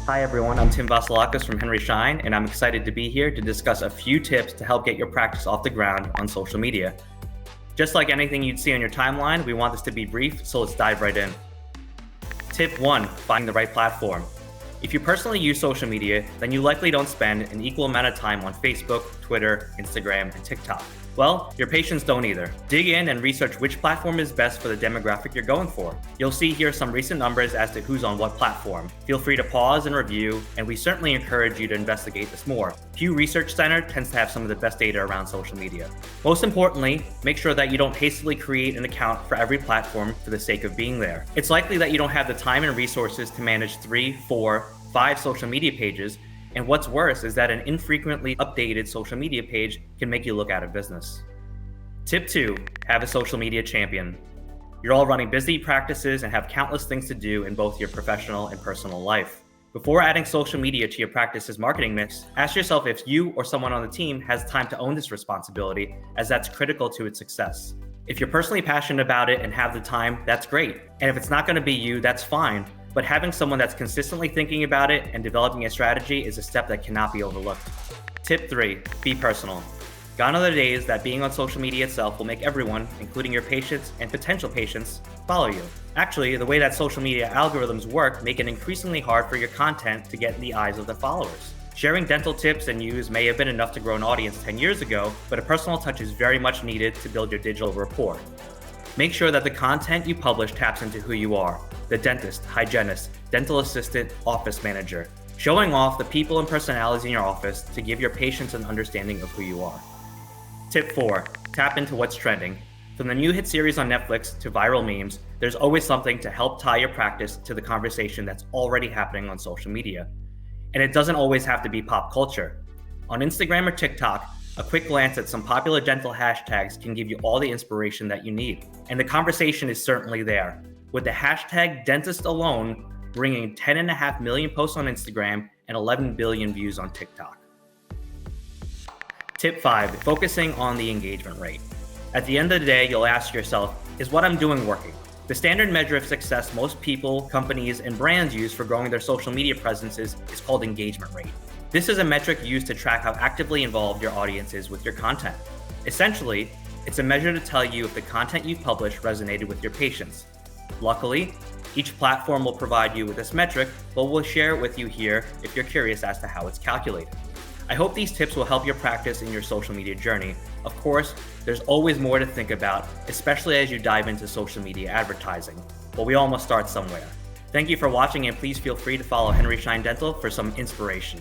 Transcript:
Hi everyone, I'm Tim Vasilakis from Schein, and I'm excited to be here to discuss a few tips to help get your practice off the ground on social media. Just like anything you'd see on your timeline, we want this to be brief, so let's dive right in. Tip 1, find the right platform. If you personally use social media, then you likely don't spend an equal amount of time on Facebook, Twitter, Instagram, and TikTok. Well, your patients don't either. Dig in and research which platform is best for the demographic you're going for. You'll see here some recent numbers as to who's on what platform. Feel free to pause and review, and we certainly encourage you to investigate this more. Pew Research Center tends to have some of the best data around social media. Most importantly, make sure that you don't hastily create an account for every platform for the sake of being there. It's likely that you don't have the time and resources to manage 3, 4, 5 social media pages, and what's worse is that an infrequently updated social media page can make you look out of business. Tip 2, have a social media champion. You're all running busy practices and have countless things to do in both your professional and personal life. Before adding social media to your practice's marketing mix, ask yourself if you or someone on the team has time to own this responsibility, as that's critical to its success. If you're personally passionate about it and have the time, that's great. And if it's not going to be you, that's fine. But having someone that's consistently thinking about it and developing a strategy is a step that cannot be overlooked. Tip 3, be personal. Gone are the days that being on social media itself will make everyone, including your patients and potential patients, follow you. Actually, the way that social media algorithms work make it increasingly hard for your content to get in the eyes of the followers. Sharing dental tips and news may have been enough to grow an audience 10 years ago, but a personal touch is very much needed to build your digital rapport. Make sure that the content you publish taps into who you are: the dentist, hygienist, dental assistant, office manager, showing off the people and personalities in your office to give your patients an understanding of who you are. Tip 4, tap into what's trending. From the new hit series on Netflix to viral memes, there's always something to help tie your practice to the conversation that's already happening on social media. And it doesn't always have to be pop culture. On Instagram or TikTok, a quick glance at some popular dental hashtags can give you all the inspiration that you need. And the conversation is certainly there, with the hashtag dentist alone bringing 10.5 million posts on Instagram and 11 billion views on TikTok. Tip 5, focusing on the engagement rate. At the end of the day, you'll ask yourself, is what I'm doing working? The standard measure of success most people, companies, and brands use for growing their social media presences is called engagement rate. This is a metric used to track how actively involved your audience is with your content. Essentially, it's a measure to tell you if the content you publish resonated with your patients. Luckily, each platform will provide you with this metric, but we'll share it with you here if you're curious as to how it's calculated. I hope these tips will help your practice in your social media journey. Of course, there's always more to think about, especially as you dive into social media advertising, but we all must start somewhere. Thank you for watching, and please feel free to follow Henry Schein Dental for some inspiration.